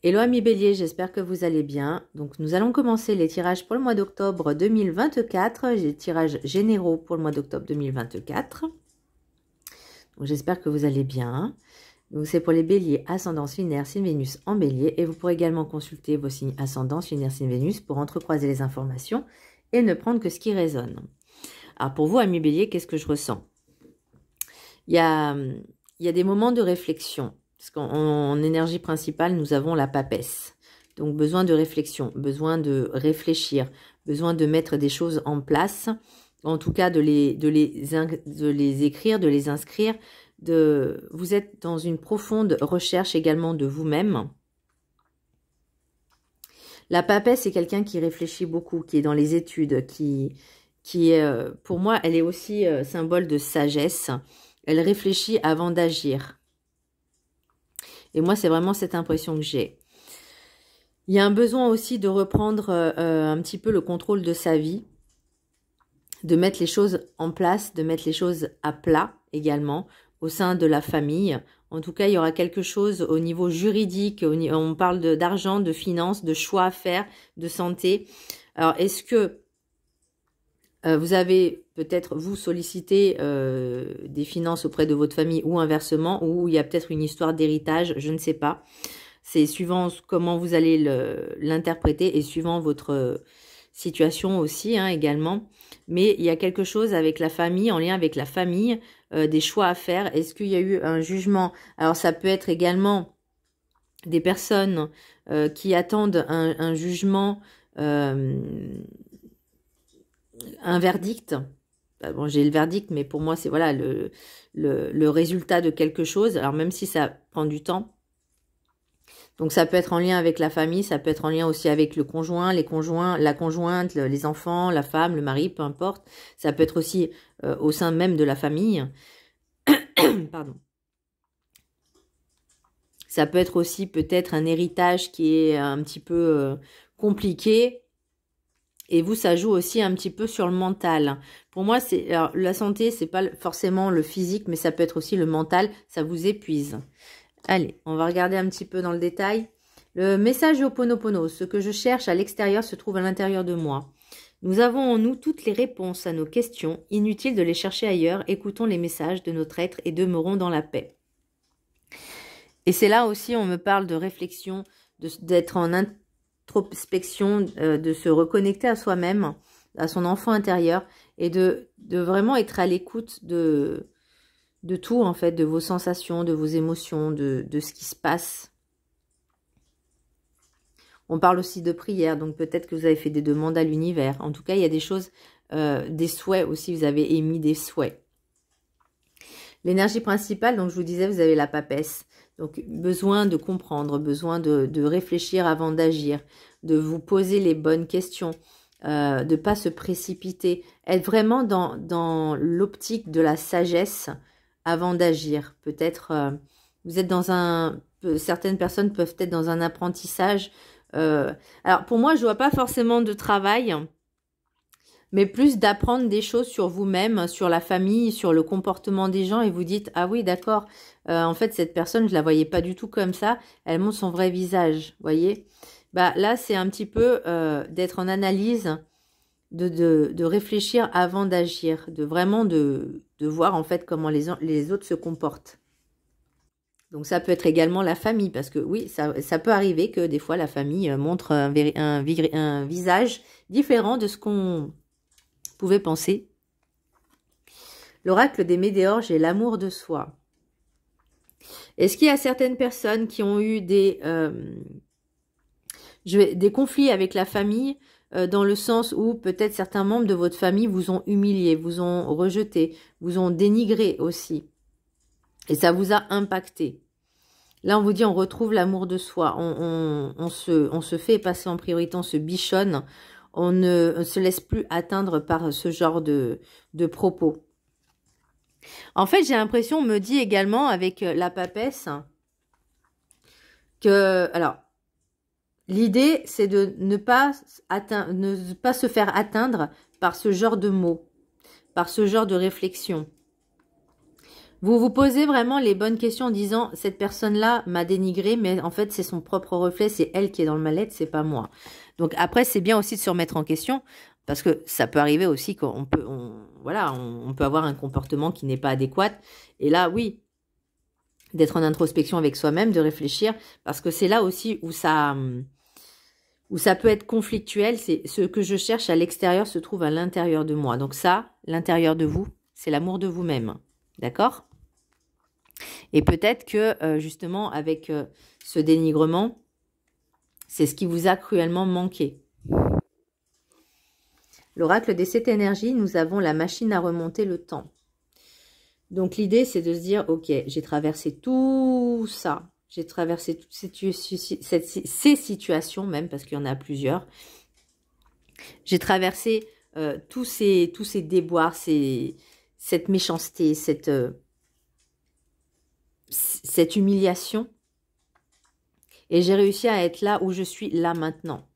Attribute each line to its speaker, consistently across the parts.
Speaker 1: Hello amis Bélier, j'espère que vous allez bien. Donc nous allons commencer les tirages pour le mois d'octobre 2024. J'ai des tirages généraux pour le mois d'octobre 2024. Donc j'espère que vous allez bien. Donc c'est pour les Béliers, ascendance lunaire, signe Vénus en Bélier. Et vous pourrez également consulter vos signes ascendance lunaire, signe Vénus pour entrecroiser les informations et ne prendre que ce qui résonne. Alors pour vous amis Bélier, qu'est-ce que je ressens? Il y a des moments de réflexion. Parce qu'en énergie principale, nous avons la papesse. Donc, besoin de réflexion, besoin de réfléchir, besoin de mettre des choses en place, en tout cas de les écrire, de les inscrire. Vous êtes dans une profonde recherche également de vous-même. La papesse, c'est quelqu'un qui réfléchit beaucoup, qui est dans les études, qui est, pour moi, elle est aussi symbole de sagesse. Elle réfléchit avant d'agir. Et moi, c'est vraiment cette impression que j'ai. Il y a un besoin aussi de reprendre un petit peu le contrôle de sa vie, de mettre les choses en place, de mettre les choses à plat également au sein de la famille. En tout cas, il y aura quelque chose au niveau juridique, on parle d'argent, de finances, de choix à faire, de santé. Alors, est-ce que vous avez peut-être, vous, sollicité des finances auprès de votre famille ou inversement, ou il y a peut-être une histoire d'héritage, je ne sais pas. C'est suivant comment vous allez l'interpréter et suivant votre situation aussi, hein, également. Mais il y a quelque chose avec la famille, en lien avec la famille, des choix à faire. Est-ce qu'il y a eu un jugement? Alors, ça peut être également des personnes qui attendent un jugement, un verdict. Bon, j'ai le verdict, mais pour moi, c'est voilà le résultat de quelque chose. Alors, même si ça prend du temps. Donc, ça peut être en lien avec la famille, ça peut être en lien aussi avec le conjoint, la conjointe, les enfants, la femme, le mari, peu importe. Ça peut être aussi au sein même de la famille. Pardon. Ça peut être aussi peut-être un héritage qui est un petit peu compliqué. Et vous, ça joue aussi un petit peu sur le mental. Pour moi, la santé, c'est pas forcément le physique, mais ça peut être aussi le mental. Ça vous épuise. Allez, on va regarder un petit peu dans le détail. Le message Ho'oponopono, ce que je cherche à l'extérieur se trouve à l'intérieur de moi. Nous avons en nous toutes les réponses à nos questions. Inutile de les chercher ailleurs. Écoutons les messages de notre être et demeurons dans la paix. Et c'est là aussi, on me parle de réflexion, d'être en introspection, de se reconnecter à soi-même, à son enfant intérieur, et de vraiment être à l'écoute de tout, en fait, de vos sensations, de vos émotions, de ce qui se passe. On parle aussi de prière, donc peut-être que vous avez fait des demandes à l'univers. En tout cas, il y a des choses, des souhaits aussi, vous avez émis des souhaits. L'énergie principale, donc je vous disais, vous avez la papesse. Donc, besoin de comprendre, besoin de réfléchir avant d'agir, de vous poser les bonnes questions, de ne pas se précipiter, être vraiment dans l'optique de la sagesse avant d'agir. Peut-être, vous êtes dans certaines personnes peuvent être dans un apprentissage. Alors, pour moi, je ne vois pas forcément de travail, mais plus d'apprendre des choses sur vous-même, sur la famille, sur le comportement des gens, et vous dites, ah oui, d'accord, en fait, cette personne, je la voyais pas du tout comme ça, elle montre son vrai visage, voyez. Bah, là, c'est un petit peu d'être en analyse, de réfléchir avant d'agir, vraiment de voir, en fait, comment les autres se comportent. Donc, ça peut être également la famille, parce que oui, ça peut arriver que des fois, la famille montre un visage différent de ce qu'on pouvez penser. L'oracle des météores, j'ai l'amour de soi. Est-ce qu'il y a certaines personnes qui ont eu des conflits avec la famille, dans le sens où peut-être certains membres de votre famille vous ont humilié, vous ont rejeté, vous ont dénigré aussi. Et ça vous a impacté. Là, on vous dit, on retrouve l'amour de soi. On se fait passer en priorité, on se bichonne. On ne se laisse plus atteindre par ce genre de propos. En fait, j'ai l'impression, on me dit également avec la papesse, que, alors, l'idée, c'est de ne pas se faire atteindre par ce genre de mots, par ce genre de réflexion. Vous vous posez vraiment les bonnes questions en disant, cette personne-là m'a dénigré, mais en fait, c'est son propre reflet, c'est elle qui est dans le mal-être, c'est pas moi. Donc après, c'est bien aussi de se remettre en question, parce que ça peut arriver aussi qu'on peut, voilà, on peut avoir un comportement qui n'est pas adéquat. Et là, oui, d'être en introspection avec soi-même, de réfléchir, parce que c'est là aussi où ça peut être conflictuel. C'est ce que je cherche à l'extérieur se trouve à l'intérieur de moi. Donc ça, l'intérieur de vous, c'est l'amour de vous-même. D'accord ? Et peut-être que justement avec ce dénigrement, c'est ce qui vous a cruellement manqué. L'oracle des 7 énergies, nous avons la machine à remonter le temps. Donc l'idée, c'est de se dire, ok, j'ai traversé tout ça, j'ai traversé toutes ces situations même, parce qu'il y en a plusieurs. J'ai traversé tous ces déboires, cette méchanceté, cette humiliation. Et j'ai réussi à être là où je suis là maintenant.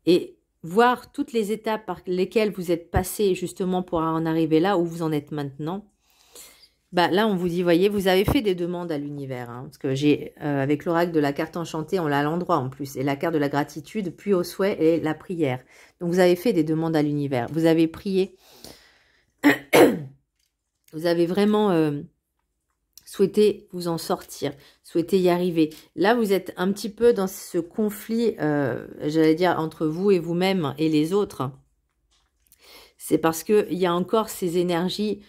Speaker 1: Et voir toutes les étapes par lesquelles vous êtes passé justement pour en arriver là où vous en êtes maintenant. Bah là, on vous dit, voyez, vous avez fait des demandes à l'univers. Hein, parce que j'ai, avec l'oracle de la carte enchantée, on l'a à l'endroit en plus. Et la carte de la gratitude, puis au souhait et la prière. Donc vous avez fait des demandes à l'univers. Vous avez prié. Vous avez vraiment souhaité vous en sortir. Souhaité y arriver. Là, vous êtes un petit peu dans ce conflit, j'allais dire, entre vous et vous-même et les autres. C'est parce qu'il y a encore ces énergies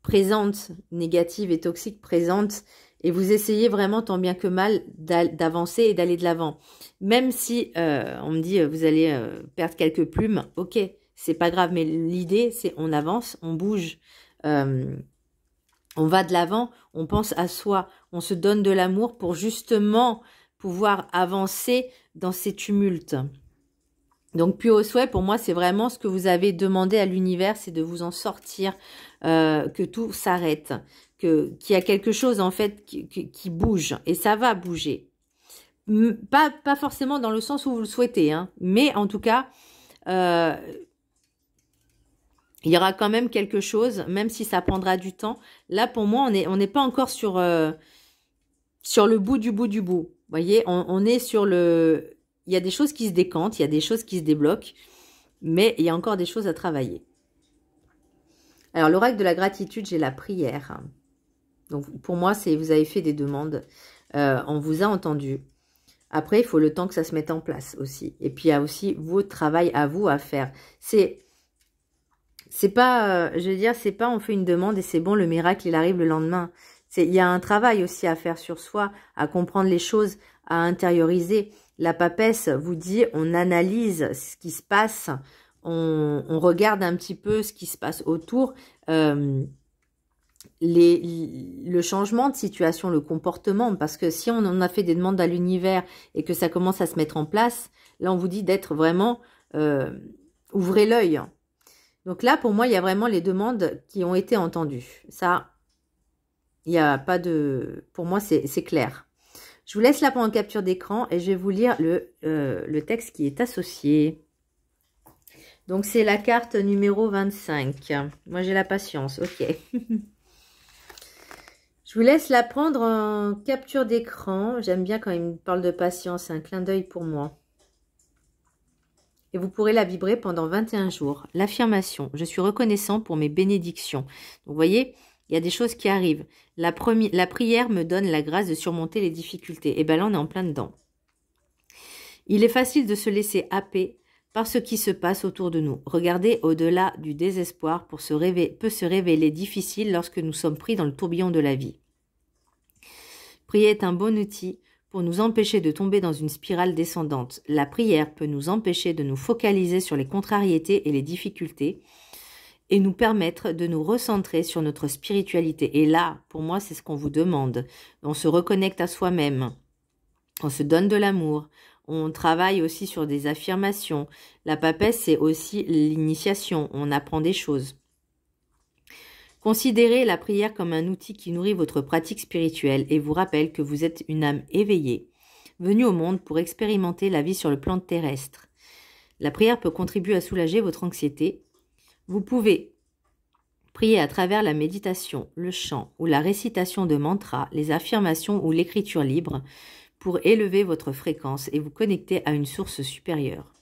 Speaker 1: présentes, négatives et toxiques présentes, et vous essayez vraiment tant bien que mal d'avancer et d'aller de l'avant. Même si on me dit vous allez perdre quelques plumes, ok, c'est pas grave, mais l'idée c'est on avance, on bouge, on va de l'avant, on pense à soi, on se donne de l'amour pour justement pouvoir avancer dans ces tumultes. Donc, puis au souhait, pour moi, c'est vraiment ce que vous avez demandé à l'univers, c'est de vous en sortir, que tout s'arrête, qu'il y a quelque chose, en fait, qui bouge, et ça va bouger. Pas forcément dans le sens où vous le souhaitez, hein, mais en tout cas, il y aura quand même quelque chose, même si ça prendra du temps. Là, pour moi, on n'est pas encore sur le bout du bout du bout. Vous voyez, on est sur le... Il y a des choses qui se décantent, il y a des choses qui se débloquent, mais il y a encore des choses à travailler. Alors, l'oracle de la gratitude, j'ai la prière. Donc, pour moi, c'est vous avez fait des demandes, on vous a entendu. Après, il faut le temps que ça se mette en place aussi. Et puis, il y a aussi votre travail à vous à faire. C'est pas, je veux dire, c'est pas on fait une demande et c'est bon, le miracle, il arrive le lendemain. Il y a un travail aussi à faire sur soi, à comprendre les choses, à intérioriser. La papesse vous dit, on analyse ce qui se passe, on regarde un petit peu ce qui se passe autour, le changement de situation, le comportement, parce que si on en a fait des demandes à l'univers et que ça commence à se mettre en place, là on vous dit d'être vraiment, ouvrez l'œil. Donc là, pour moi, il y a vraiment les demandes qui ont été entendues. Ça, il n'y a pas de... Pour moi, c'est clair. Je vous laisse là pour en capture d'écran et je vais vous lire le texte qui est associé. Donc, c'est la carte numéro 25. Moi, j'ai la patience. Ok. Je vous laisse la prendre en capture d'écran. J'aime bien quand il me parle de patience. C'est un clin d'œil pour moi. Et vous pourrez la vibrer pendant 21 jours. L'affirmation. Je suis reconnaissant pour mes bénédictions. Donc, vous voyez... Il y a des choses qui arrivent. La prière me donne la grâce de surmonter les difficultés. Et bien là, on est en plein dedans. Il est facile de se laisser happer par ce qui se passe autour de nous. Regarder au-delà du désespoir peut se révéler difficile lorsque nous sommes pris dans le tourbillon de la vie. Prier est un bon outil pour nous empêcher de tomber dans une spirale descendante. La prière peut nous empêcher de nous focaliser sur les contrariétés et les difficultés, et nous permettre de nous recentrer sur notre spiritualité. Et là, pour moi, c'est ce qu'on vous demande. On se reconnecte à soi-même, on se donne de l'amour, on travaille aussi sur des affirmations. La papesse, c'est aussi l'initiation, on apprend des choses. Considérez la prière comme un outil qui nourrit votre pratique spirituelle et vous rappelle que vous êtes une âme éveillée, venue au monde pour expérimenter la vie sur le plan terrestre. La prière peut contribuer à soulager votre anxiété. Vous pouvez Priez à travers la méditation, le chant ou la récitation de mantras, les affirmations ou l'écriture libre pour élever votre fréquence et vous connecter à une source supérieure.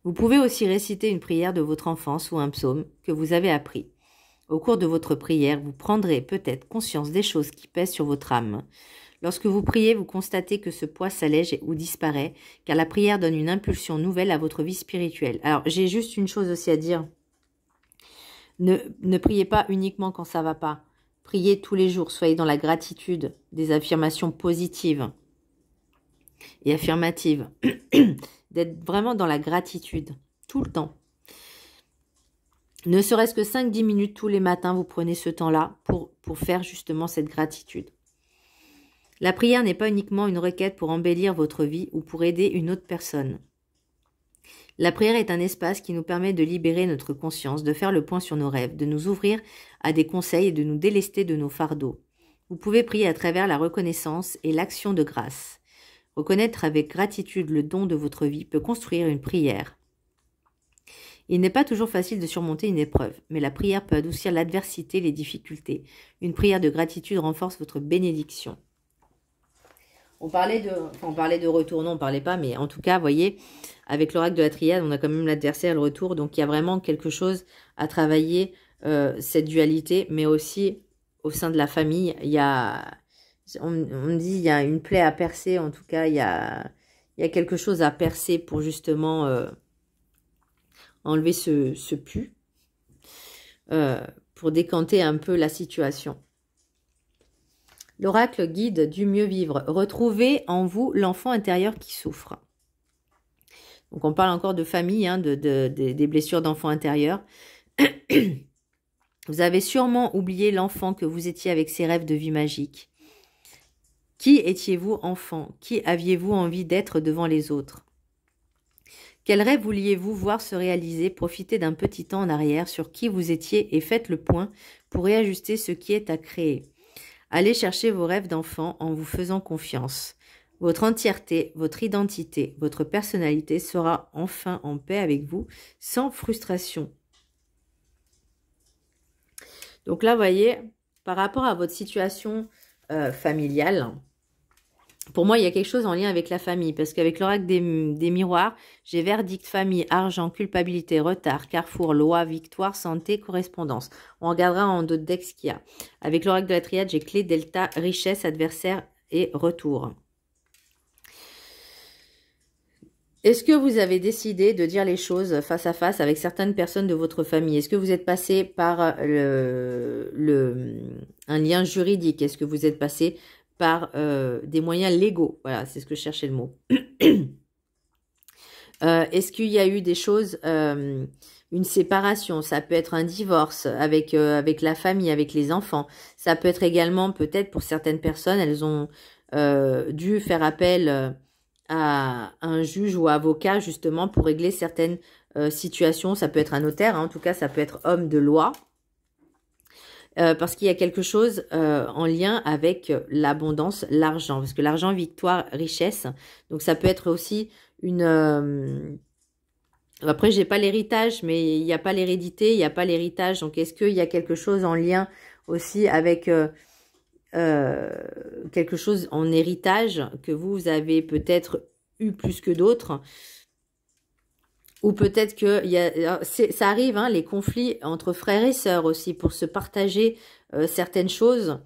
Speaker 1: Vous pouvez aussi réciter une prière de votre enfance ou un psaume que vous avez appris. Au cours de votre prière, vous prendrez peut-être conscience des choses qui pèsent sur votre âme. Lorsque vous priez, vous constatez que ce poids s'allège ou disparaît, car la prière donne une impulsion nouvelle à votre vie spirituelle. Alors, j'ai juste une chose aussi à dire. Ne priez pas uniquement quand ça va pas. Priez tous les jours, soyez dans la gratitude, des affirmations positives et affirmatives. D'être vraiment dans la gratitude, tout le temps. Ne serait-ce que 5-10 minutes tous les matins, vous prenez ce temps-là pour faire justement cette gratitude. La prière n'est pas uniquement une requête pour embellir votre vie ou pour aider une autre personne. La prière est un espace qui nous permet de libérer notre conscience, de faire le point sur nos rêves, de nous ouvrir à des conseils et de nous délester de nos fardeaux. Vous pouvez prier à travers la reconnaissance et l'action de grâce. Reconnaître avec gratitude le don de votre vie peut construire une prière. Il n'est pas toujours facile de surmonter une épreuve, mais la prière peut adoucir l'adversité, les difficultés. Une prière de gratitude renforce votre bénédiction. On parlait de retour, non, on ne parlait pas, mais en tout cas, vous voyez, avec l'oracle de la triade, on a quand même l'adversaire et le retour, donc il y a vraiment quelque chose à travailler, cette dualité, mais aussi au sein de la famille, il y a, on dit, il y a une plaie à percer, en tout cas, il y a quelque chose à percer pour justement enlever ce pu, pour décanter un peu la situation. L'oracle guide du mieux vivre. Retrouvez en vous l'enfant intérieur qui souffre. Donc on parle encore de famille, hein, des blessures d'enfant intérieur. Vous avez sûrement oublié l'enfant que vous étiez avec ses rêves de vie magique. Qui étiez-vous enfant? Qui aviez-vous envie d'être devant les autres? Quel rêve vouliez-vous voir se réaliser? Profitez d'un petit temps en arrière sur qui vous étiez et faites le point pour réajuster ce qui est à créer. Allez chercher vos rêves d'enfant en vous faisant confiance. Votre entièreté, votre identité, votre personnalité sera enfin en paix avec vous, sans frustration. Donc là, vous voyez, par rapport à votre situation familiale, pour moi, il y a quelque chose en lien avec la famille, parce qu'avec l'oracle des miroirs, j'ai verdict, famille, argent, culpabilité, retard, carrefour, loi, victoire, santé, correspondance. On regardera en d'autres decks ce qu'il y a. Avec l'oracle de la triade, j'ai clé, delta, richesse, adversaire et retour. Est-ce que vous avez décidé de dire les choses face à face avec certaines personnes de votre famille? Est-ce que vous êtes passé par un lien juridique? Est-ce que vous êtes passé par des moyens légaux? Voilà, c'est ce que je cherchais le mot. Est-ce qu'il y a eu des choses, une séparation? Ça peut être un divorce avec la famille, avec les enfants. Ça peut être également, peut-être pour certaines personnes, elles ont dû faire appel à un juge ou avocat justement pour régler certaines situations. Ça peut être un notaire, hein, en tout cas ça peut être homme de loi. Parce qu'il y a quelque chose en lien avec l'abondance, l'argent. Parce que l'argent, victoire, richesse. Donc ça peut être aussi une... Après, j'ai pas l'héritage, mais il n'y a pas l'hérédité, il n'y a pas l'héritage. Donc est-ce qu'il y a quelque chose en lien aussi avec quelque chose en héritage que vous avez peut-être eu plus que d'autres? Ou peut-être que ça arrive, hein, les conflits entre frères et sœurs aussi, pour se partager certaines choses.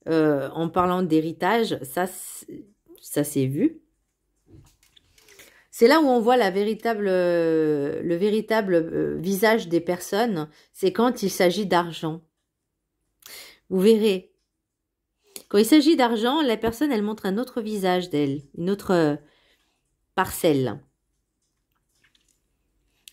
Speaker 1: En parlant d'héritage, ça s'est vu. C'est là où on voit le véritable visage des personnes. C'est quand il s'agit d'argent. Vous verrez. Quand il s'agit d'argent, la personne, elle montre un autre visage d'elle, une autre parcelle.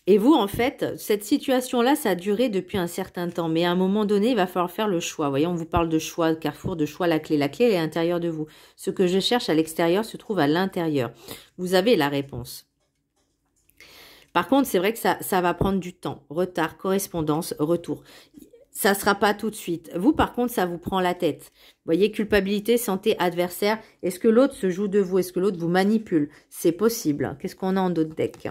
Speaker 1: Et vous, en fait, cette situation-là, ça a duré depuis un certain temps. Mais à un moment donné, il va falloir faire le choix. Vous voyez, on vous parle de choix, de carrefour, de choix, la clé. La clé, elle est à l'intérieur de vous. Ce que je cherche à l'extérieur se trouve à l'intérieur. Vous avez la réponse. Par contre, c'est vrai que ça va prendre du temps. Retard, correspondance, retour. Ça ne sera pas tout de suite. Vous, par contre, ça vous prend la tête. Vous voyez, culpabilité, santé, adversaire. Est-ce que l'autre se joue de vous? Est-ce que l'autre vous manipule? C'est possible. Qu'est-ce qu'on a en d'autres decks?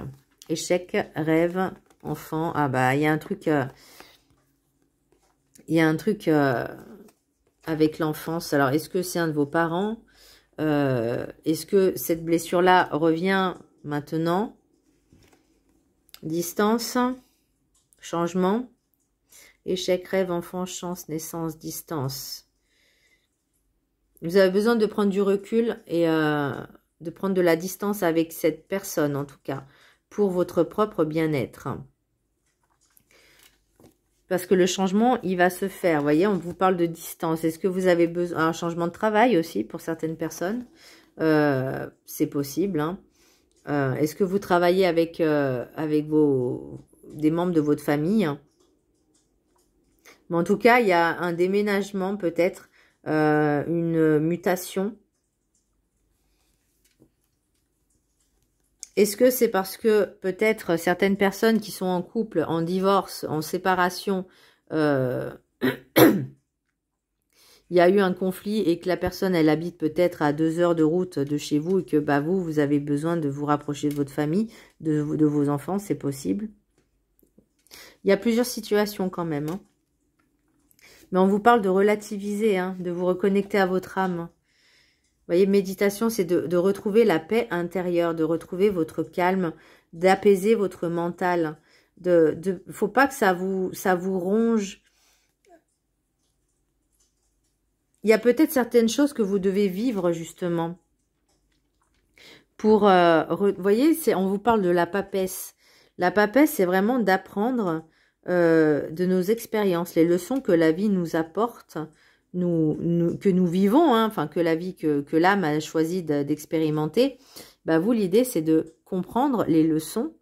Speaker 1: Échec, rêve, enfant. Ah bah, il y a un truc... il y a un truc avec l'enfance. Alors, est-ce que c'est un de vos parents? Est-ce que cette blessure-là revient maintenant? Distance, changement, échec, rêve, enfant, chance, naissance, distance. Vous avez besoin de prendre du recul et de prendre de la distance avec cette personne, en tout cas, pour votre propre bien-être. Parce que le changement, il va se faire. Vous voyez, on vous parle de distance. Est-ce que vous avez besoin d'un changement de travail aussi pour certaines personnes? C'est possible. Hein. Est-ce que vous travaillez avec, des membres de votre famille? Mais en tout cas, il y a un déménagement peut-être, une mutation. Est-ce que c'est parce que peut-être certaines personnes qui sont en couple, en divorce, en séparation, il y a eu un conflit et que la personne, elle habite peut-être à 2 heures de route de chez vous et que bah, vous avez besoin de vous rapprocher de votre famille, de vos enfants, c'est possible. Il y a plusieurs situations quand même. Hein. Mais on vous parle de relativiser, hein, de vous reconnecter à votre âme. Vous voyez, méditation, c'est de retrouver la paix intérieure, de retrouver votre calme, d'apaiser votre mental. Faut pas que ça vous ronge. Il y a peut-être certaines choses que vous devez vivre, justement. Pour, vous voyez, on vous parle de la papesse. La papesse, c'est vraiment d'apprendre de nos expériences, les leçons que la vie nous apporte, que nous vivons, hein, enfin que la vie, que l'âme a choisi d'expérimenter, bah vous, l'idée, c'est de comprendre les leçons,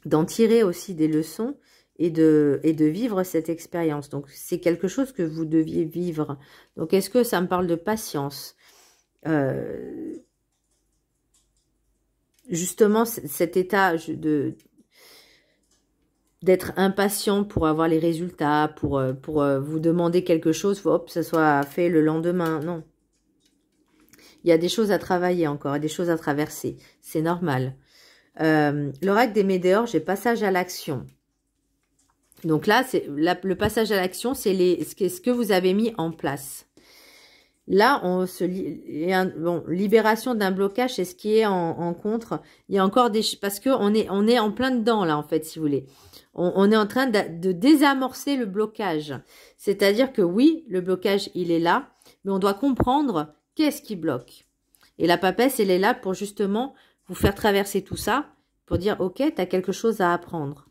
Speaker 1: d'en tirer aussi des leçons et de vivre cette expérience. Donc, c'est quelque chose que vous deviez vivre. Donc, est-ce que ça me parle de patience? Justement, cet état d'être impatient pour avoir les résultats, pour vous demander quelque chose, hop, ça soit fait le lendemain. Non. Il y a des choses à travailler encore, des choses à traverser. C'est normal. L'oracle des Médéors, j'ai passage à l'action. Donc là, le passage à l'action, c'est ce que vous avez mis en place. Là, libération d'un blocage, c'est ce qui est en contre. Il y a encore des... Parce qu'on est en plein dedans, là, en fait, si vous voulez. On est en train de désamorcer le blocage. C'est-à-dire que oui, le blocage, il est là, mais on doit comprendre qu'est-ce qui bloque. Et la papesse, elle est là pour justement vous faire traverser tout ça, pour dire, ok, tu as quelque chose à apprendre.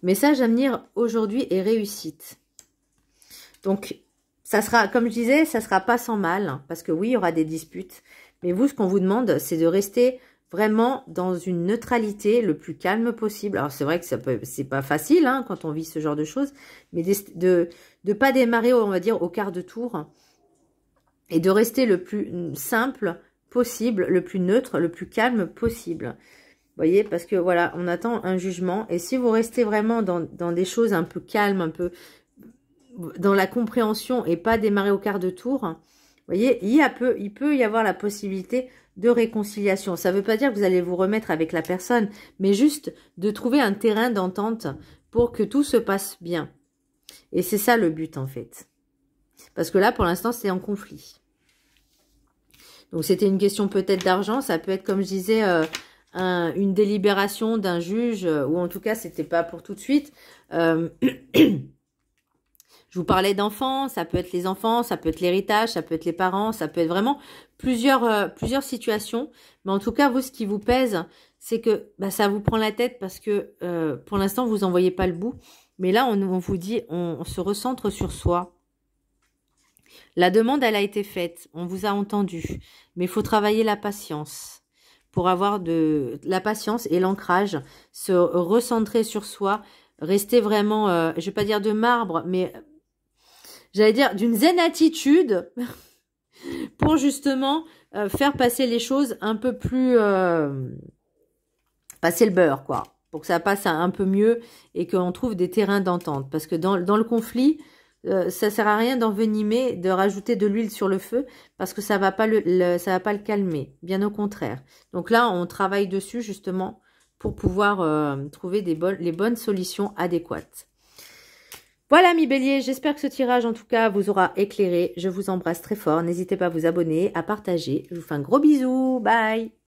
Speaker 1: Message à venir aujourd'hui est réussite. Donc, ça sera, comme je disais, ça sera pas sans mal, parce que oui, il y aura des disputes. Mais vous, ce qu'on vous demande, c'est de rester vraiment dans une neutralité le plus calme possible. Alors, c'est vrai que c'est pas facile hein, quand on vit ce genre de choses, mais de pas démarrer, on va dire, au quart de tour et de rester le plus simple possible, le plus neutre, le plus calme possible. Vous voyez, parce que voilà, on attend un jugement. Et si vous restez vraiment dans des choses un peu calmes, un peu dans la compréhension et pas démarrer au quart de tour, vous voyez, il peut y avoir la possibilité de réconciliation. Ça ne veut pas dire que vous allez vous remettre avec la personne, mais juste de trouver un terrain d'entente pour que tout se passe bien. Et c'est ça le but en fait. Parce que là, pour l'instant, c'est en conflit. Donc, c'était une question peut-être d'argent. Ça peut être, comme je disais, une délibération d'un juge, ou en tout cas, c'était pas pour tout de suite. Je vous parlais d'enfants, ça peut être les enfants, ça peut être l'héritage, ça peut être les parents, ça peut être vraiment plusieurs situations. Mais en tout cas, vous, ce qui vous pèse, c'est que bah, ça vous prend la tête parce que pour l'instant, vous n'en voyez pas le bout. Mais là, on vous dit, on se recentre sur soi. La demande, elle a été faite, on vous a entendu. Mais il faut travailler la patience pour avoir la patience et l'ancrage, se recentrer sur soi, rester vraiment, je ne vais pas dire de marbre, mais... j'allais dire d'une zen attitude pour justement faire passer les choses un peu plus... passer le beurre, quoi. Pour que ça passe un peu mieux et qu'on trouve des terrains d'entente. Parce que dans le conflit, ça sert à rien d'envenimer, de rajouter de l'huile sur le feu parce que ça va pas ça va pas le calmer. Bien au contraire. Donc là, on travaille dessus justement pour pouvoir trouver les bonnes solutions adéquates. Voilà, mes béliers, j'espère que ce tirage, en tout cas, vous aura éclairé. Je vous embrasse très fort. N'hésitez pas à vous abonner, à partager. Je vous fais un gros bisou. Bye!